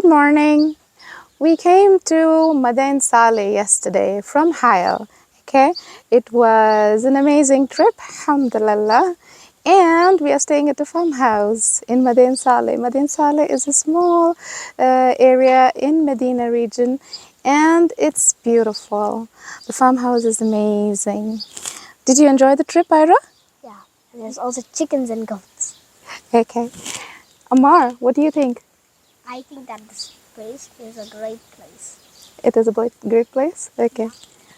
Good morning. We came to Madain Saleh yesterday from Haya. Okay, it was an amazing trip, alhamdulillah. And we are staying at a farmhouse in Madain Saleh. Madain Saleh is a small area in Medina region, and it's beautiful. The farmhouse is amazing. Did you enjoy the trip, Ira? Yeah, and there's also chickens and goats. Okay. Amar, what do you think? I think that this place is a great place. It is a great place? Okay.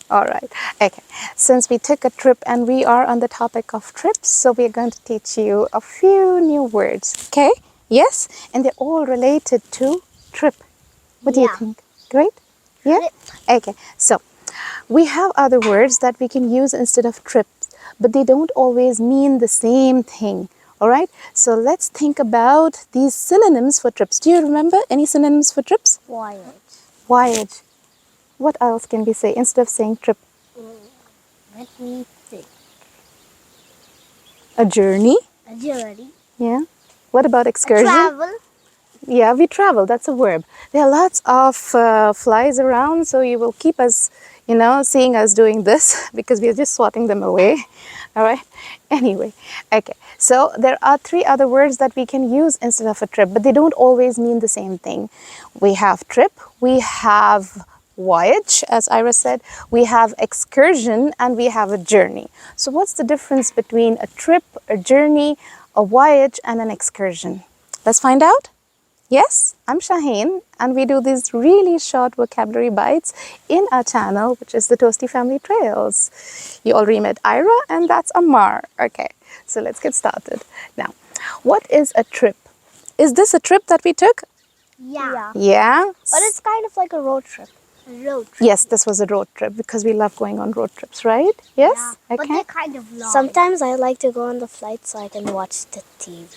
All right. Okay. Since we took a trip and we are on the topic of trips, so we're going to teach you a few new words. Okay? Yes? And they're all related to trip. What do you think? Great? Yeah? Okay. So, we have other words that we can use instead of trips, but they don't always mean the same thing. All right? So, let's think about these synonyms for trips. Do you remember any synonyms for trips? Voyage. Voyage. What else can we say instead of saying trip? Let me think. A journey. A journey. Yeah. What about excursion? Travel. Yeah, we travel. That's a verb. There are lots of flies around, so you will keep us, seeing us doing this because we are just swatting them away. All right. Anyway, okay. So there are 3 other words that we can use instead of a trip, but they don't always mean the same thing. We have trip, we have voyage, as Ira said, we have excursion, and we have a journey. So what's the difference between a trip, a journey, a voyage, and an excursion? Let's find out. Yes, I'm Shaheen, and we do these really short vocabulary bites in our channel, which is the ToastyFamilyTrails. You already met Ira, and that's Amar. Okay, so let's get started. Now, what is a trip? Is this a trip that we took? Yeah. Yeah? But it's kind of like a road trip. Yes, this was a road trip because we love going on road trips, right? Yes? Yeah, but they're kind of long. Sometimes I like to go on the flight so I can watch the TV.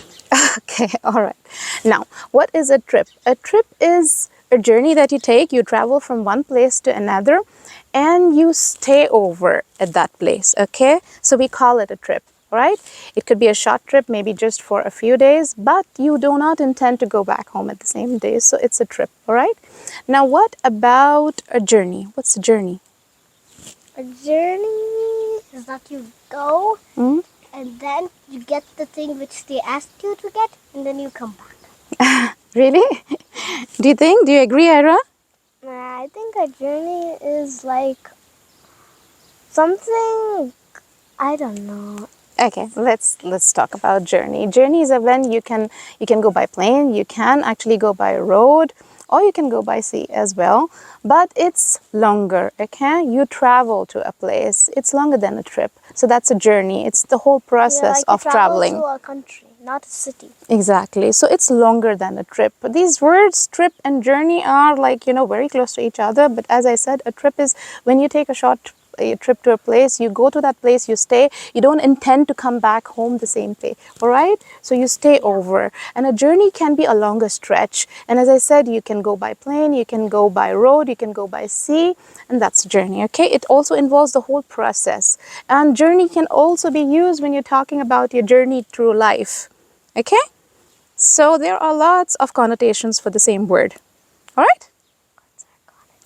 Okay, all right. Now, what is a trip? A trip is a journey that you take. You travel from one place to another and you stay over at that place, okay? So we call it a trip, right? It could be a short trip, maybe just for a few days, but you do not intend to go back home at the same day, so it's a trip, all right? Now, what about a journey? What's a journey? A journey is that you go and then you get the thing which they asked you to get and then you come back. Really? Do you agree, Ira? I think a journey is like something, I don't know. Okay, let's talk about journey. Journey is a when you can go by plane, you can actually go by road, or you can go by sea as well, but it's longer, okay? You travel to a place, it's longer than a trip. So that's a journey. It's the whole process of traveling. To a country, not a city. Exactly. So it's longer than a trip. These words, trip and journey, are like, very close to each other. But as I said, a trip is when you take a trip to a place, you go to that place, you stay, you don't intend to come back home the same day, all right? So you stay over. And a journey can be a longer stretch. And as I said, you can go by plane, you can go by road, you can go by sea, and that's a journey, okay? It also involves the whole process. And journey can also be used when you're talking about your journey through life, okay? So there are lots of connotations for the same word, all right?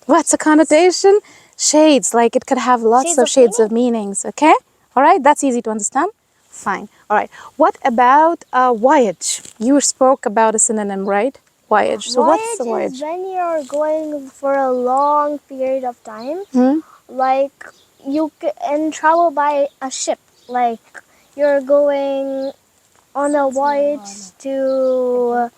What's a connotation? Shades, like it could have lots of shades of meanings, okay? All right, that's easy to understand? Fine, all right. What about voyage? You spoke about a synonym, right? Voyage. So what's the voyage? Is when you're going for a long period of time, like you can travel by a ship. Like you're going on a voyage to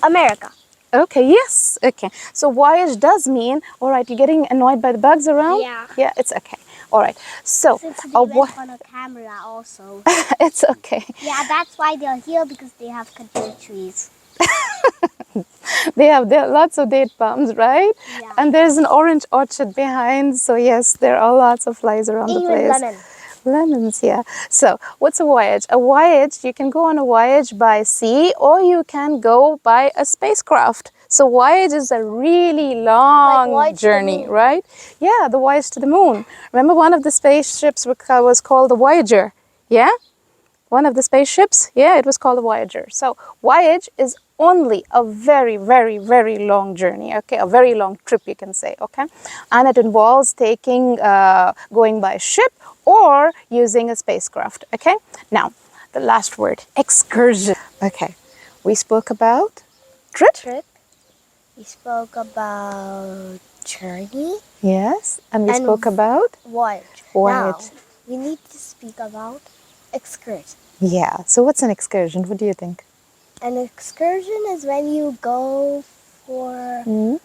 America. Okay, yes, okay. So voyage does mean, all right, you're getting annoyed by the bugs around? Yeah. Yeah, it's okay. All right. So, since they went on a camera also. It's okay. Yeah, that's why they're here, because they have control trees. There are lots of date palms, right? Yeah. And there's an orange orchard behind. So yes, there are lots of flies around the place. Lemon. Lemons, yeah. So what's a voyage? A voyage, you can go on a voyage by sea or you can go by a spacecraft. So voyage is a really long journey, right? Yeah, the voyage to the moon. Remember one of the spaceships was called the Voyager, yeah? One of the spaceships, yeah, it was called the Voyager. So voyage is only a very, very, very long journey, okay, a very long trip, you can say, okay, and it involves going by ship or using a spacecraft, okay. Now, the last word, excursion. Okay, we spoke about trip. Trip. We spoke about journey Yes, and we and spoke about voyage. voyage. Now, we need to speak about excursion. Yeah, so what's an excursion? What do you think? An excursion is when you go for Mm-hmm.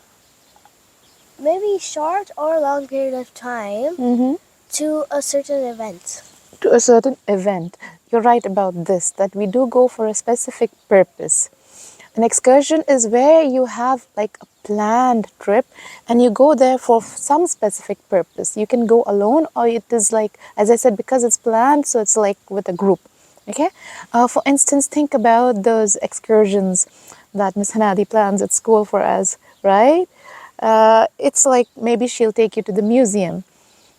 maybe short or long period of time Mm-hmm. to a certain event. To a certain event. You're right about this, that we do go for a specific purpose. An excursion is where you have like a planned trip and you go there for some specific purpose. You can go alone, or it is like, as I said, because it's planned, so it's like with a group. Okay? For instance, think about those excursions that Miss Hanadi plans at school for us, right? It's like maybe she'll take you to the museum,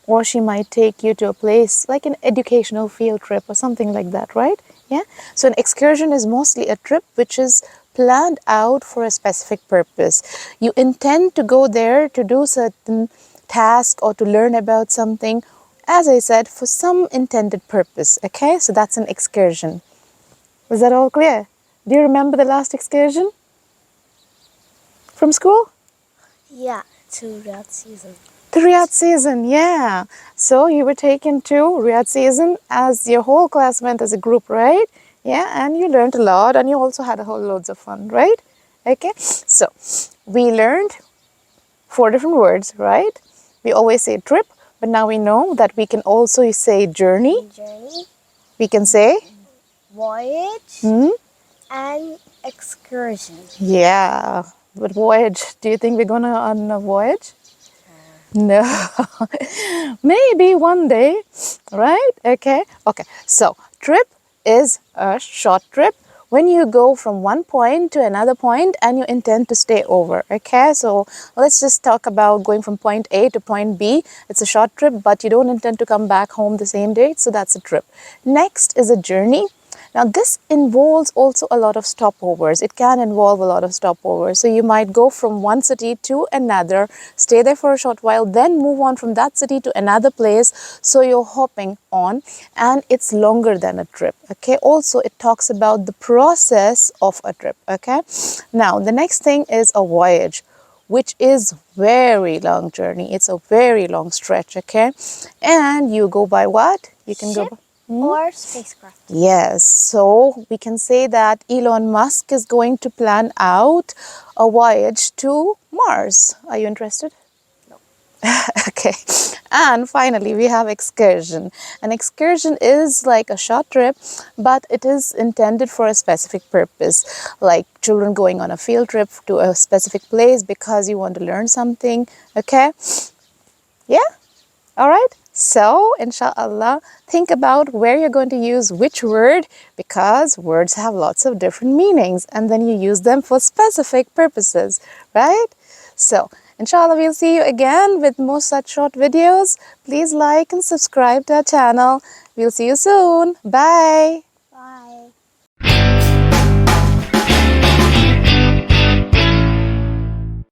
or she might take you to a place like an educational field trip or something like that, right? Yeah. So an excursion is mostly a trip which is planned out for a specific purpose. You intend to go there to do certain task or to learn about something, as I said, for some intended purpose. Okay, so that's an excursion. Was that all clear? Do you remember the last excursion from school? Yeah, to Riyadh season. The Riyadh season, yeah. So you were taken to Riyadh season as your whole class went as a group, right? Yeah, and you learned a lot and you also had a whole loads of fun, right? Okay, so we learned 4 different words, right? We always say trip, but now we know that we can also say journey. Journey, We can say, voyage, hmm? and excursion. Yeah, but voyage, do you think we're gonna on a voyage? No, maybe one day, right? Okay, okay. So, trip is a short trip when you go from one point to another point and you intend to stay over. Okay, so let's just talk about going from point A to point B. It's a short trip, but you don't intend to come back home the same day, so that's a trip. Next is a journey. Now, this involves also a lot of stopovers. It can involve a lot of stopovers. So, you might go from one city to another, stay there for a short while, then move on from that city to another place. So, you're hopping on, and it's longer than a trip. Okay. Also, it talks about the process of a trip. Okay. Now, the next thing is a voyage, which is very long journey. It's a very long stretch. Okay. And you go by what? You can go Ship by. or spacecraft. Yes, so we can say that Elon Musk is going to plan out a voyage to Mars. Are you interested? No. Okay. And finally, we have excursion. An excursion is like a short trip, but it is intended for a specific purpose, like children going on a field trip to a specific place because you want to learn something. Okay? Yeah? All right. So, inshallah, think about where you're going to use which word, because words have lots of different meanings and then you use them for specific purposes, right? So, inshallah, we'll see you again with more such short videos. Please like and subscribe to our channel. We'll see you soon. Bye.